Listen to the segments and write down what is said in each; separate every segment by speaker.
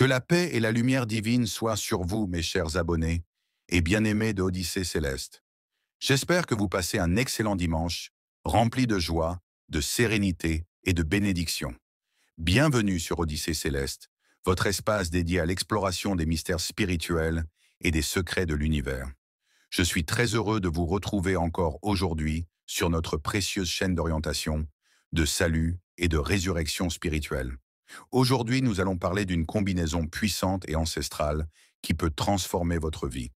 Speaker 1: la paix et la lumière divine soient sur vous, mes chers abonnés et bien-aimés de Odyssée Céleste. J'espère que vous passez un excellent dimanche, rempli de joie, de sérénité et de bénédiction. Bienvenue sur Odyssée Céleste, votre espace dédié à l'exploration des mystères spirituels et des secrets de l'univers. Je suis très heureux de vous retrouver encore aujourd'hui sur notre précieuse chaîne d'orientation, de salut et de résurrection spirituelle. Aujourd'hui, nous allons parler d'une combinaison puissante et ancestrale qui peut transformer votre vie.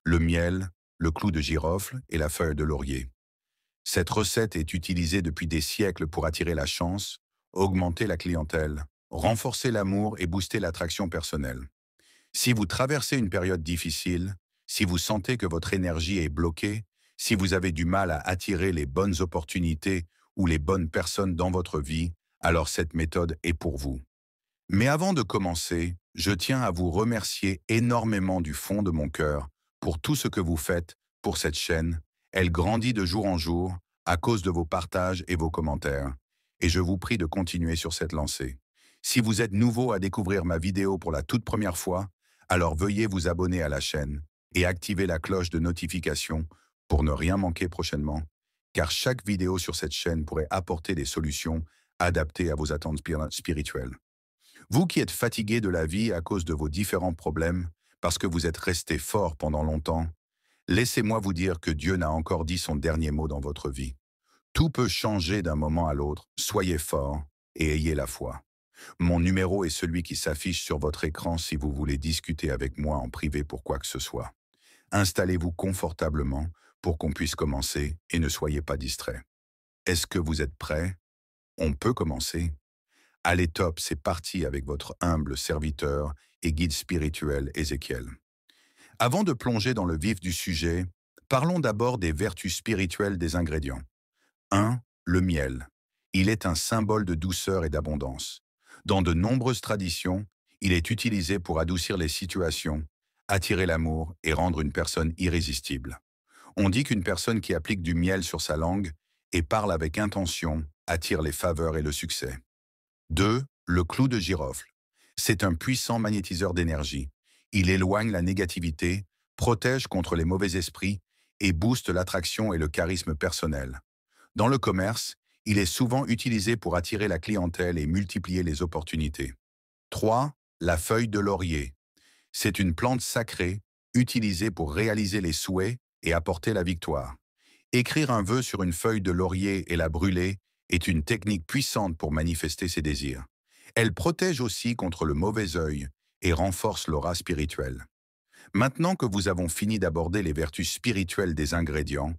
Speaker 1: Le miel, le clou de girofle et la feuille de laurier. Cette recette est utilisée depuis des siècles pour attirer la chance, augmenter la clientèle, renforcer l'amour et booster l'attraction personnelle. Si vous traversez une période difficile, si vous sentez que votre énergie est bloquée, si vous avez du mal à attirer les bonnes opportunités ou les bonnes personnes dans votre vie, alors cette méthode est pour vous. Mais avant de commencer, je tiens à vous remercier énormément du fond de mon cœur pour tout ce que vous faites pour cette chaîne. Elle grandit de jour en jour à cause de vos partages et vos commentaires. Et je vous prie de continuer sur cette lancée. Si vous êtes nouveau à découvrir ma vidéo pour la toute première fois, alors veuillez vous abonner à la chaîne et activer la cloche de notification pour ne rien manquer prochainement, car chaque vidéo sur cette chaîne pourrait apporter des solutions adaptées à vos attentes spirituelles. Vous qui êtes fatigué de la vie à cause de vos différents problèmes, parce que vous êtes resté fort pendant longtemps, laissez-moi vous dire que Dieu n'a encore dit son dernier mot dans votre vie. Tout peut changer d'un moment à l'autre, soyez fort et ayez la foi. Mon numéro est celui qui s'affiche sur votre écran si vous voulez discuter avec moi en privé pour quoi que ce soit. Installez-vous confortablement pour qu'on puisse commencer et ne soyez pas distrait. Est-ce que vous êtes prêts? On peut commencer. Allez top, c'est parti avec votre humble serviteur et guide spirituel Ézéchiel. Avant de plonger dans le vif du sujet, parlons d'abord des vertus spirituelles des ingrédients. 1. Le miel. Il est un symbole de douceur et d'abondance. Dans de nombreuses traditions, il est utilisé pour adoucir les situations, attirer l'amour et rendre une personne irrésistible. On dit qu'une personne qui applique du miel sur sa langue et parle avec intention attire les faveurs et le succès. 2. Le clou de girofle. C'est un puissant magnétiseur d'énergie. Il éloigne la négativité, protège contre les mauvais esprits et booste l'attraction et le charisme personnel. Dans le commerce, il est souvent utilisé pour attirer la clientèle et multiplier les opportunités. 3. La feuille de laurier. C'est une plante sacrée utilisée pour réaliser les souhaits et apporter la victoire. Écrire un vœu sur une feuille de laurier et la brûler est une technique puissante pour manifester ses désirs. Elle protège aussi contre le mauvais œil et renforce l'aura spirituelle. Maintenant que vous avons fini d'aborder les vertus spirituelles des ingrédients,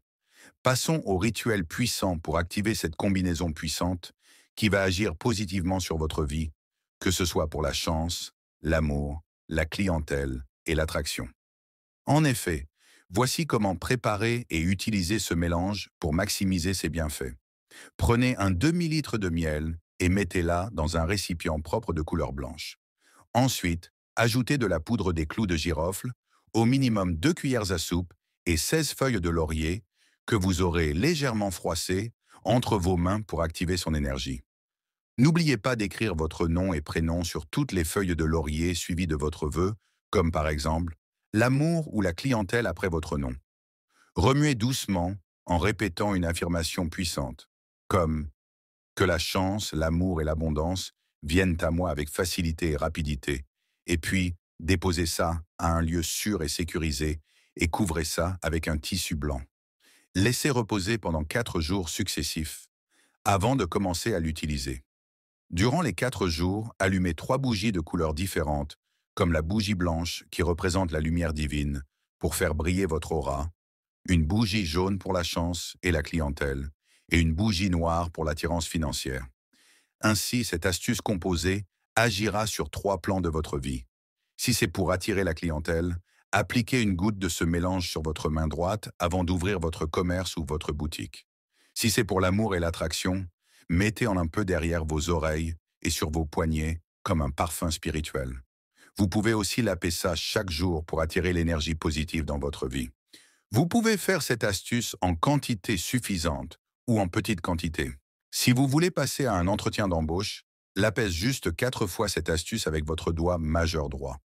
Speaker 1: passons au rituel puissant pour activer cette combinaison puissante qui va agir positivement sur votre vie, que ce soit pour la chance, l'amour, la clientèle et l'attraction. En effet, voici comment préparer et utiliser ce mélange pour maximiser ses bienfaits. Prenez un demi-litre de miel et mettez-la dans un récipient propre de couleur blanche. Ensuite, ajoutez de la poudre des clous de girofle, au minimum 2 cuillères à soupe et 16 feuilles de laurier que vous aurez légèrement froissées entre vos mains pour activer son énergie. N'oubliez pas d'écrire votre nom et prénom sur toutes les feuilles de laurier suivies de votre vœu, comme par exemple l'amour ou la clientèle après votre nom. Remuez doucement en répétant une affirmation puissante, comme « Que la chance, l'amour et l'abondance viennent à moi avec facilité et rapidité », et puis déposez ça à un lieu sûr et sécurisé et couvrez ça avec un tissu blanc. Laissez reposer pendant 4 jours successifs avant de commencer à l'utiliser. Durant les 4 jours, allumez 3 bougies de couleurs différentes, comme la bougie blanche qui représente la lumière divine, pour faire briller votre aura, une bougie jaune pour la chance et la clientèle, et une bougie noire pour l'attirance financière. Ainsi, cette astuce composée agira sur 3 plans de votre vie. Si c'est pour attirer la clientèle, appliquez une goutte de ce mélange sur votre main droite avant d'ouvrir votre commerce ou votre boutique. Si c'est pour l'amour et l'attraction, mettez-en un peu derrière vos oreilles et sur vos poignets comme un parfum spirituel. Vous pouvez aussi laper ça chaque jour pour attirer l'énergie positive dans votre vie. Vous pouvez faire cette astuce en quantité suffisante ou en petite quantité. Si vous voulez passer à un entretien d'embauche, Lapèse juste 4 fois cette astuce avec votre doigt majeur droit.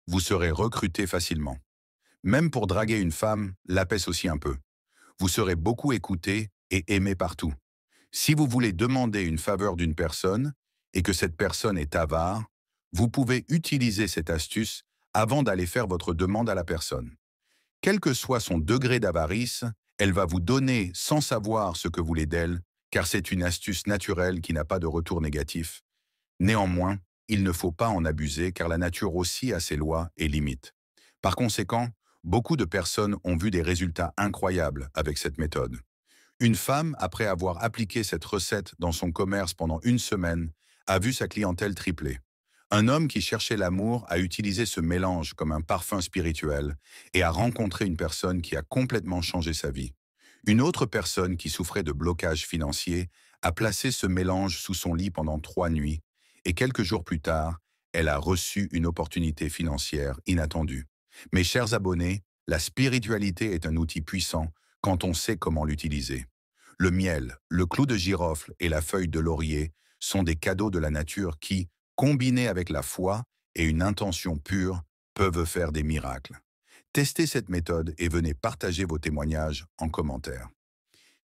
Speaker 1: Vous serez recruté facilement. Même pour draguer une femme, lapèse aussi un peu. Vous serez beaucoup écouté et aimé partout. Si vous voulez demander une faveur d'une personne et que cette personne est avare, vous pouvez utiliser cette astuce avant d'aller faire votre demande à la personne. Quel que soit son degré d'avarice, elle va vous donner sans savoir ce que vous voulez d'elle, car c'est une astuce naturelle qui n'a pas de retour négatif. Néanmoins, il ne faut pas en abuser car la nature aussi a ses lois et limites. Par conséquent, beaucoup de personnes ont vu des résultats incroyables avec cette méthode. Une femme, après avoir appliqué cette recette dans son commerce pendant une semaine, a vu sa clientèle tripler. Un homme qui cherchait l'amour a utilisé ce mélange comme un parfum spirituel et a rencontré une personne qui a complètement changé sa vie. Une autre personne qui souffrait de blocage financier a placé ce mélange sous son lit pendant 3 nuits et quelques jours plus tard, elle a reçu une opportunité financière inattendue. Mes chers abonnés, la spiritualité est un outil puissant quand on sait comment l'utiliser. Le miel, le clou de girofle et la feuille de laurier sont des cadeaux de la nature qui, combinés avec la foi et une intention pure, peuvent faire des miracles. Testez cette méthode et venez partager vos témoignages en commentaire.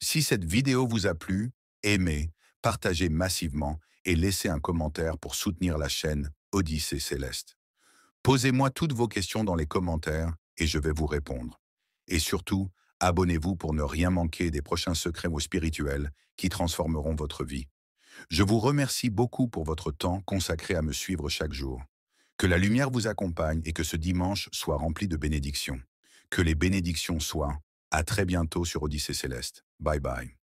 Speaker 1: Si cette vidéo vous a plu, aimez, partagez massivement et laissez un commentaire pour soutenir la chaîne Odyssée Céleste. Posez-moi toutes vos questions dans les commentaires et je vais vous répondre. Et surtout, abonnez-vous pour ne rien manquer des prochains secrets ou spirituels qui transformeront votre vie. Je vous remercie beaucoup pour votre temps consacré à me suivre chaque jour. Que la lumière vous accompagne et que ce dimanche soit rempli de bénédictions. Que les bénédictions soient. À très bientôt sur Odyssée Céleste. Bye bye.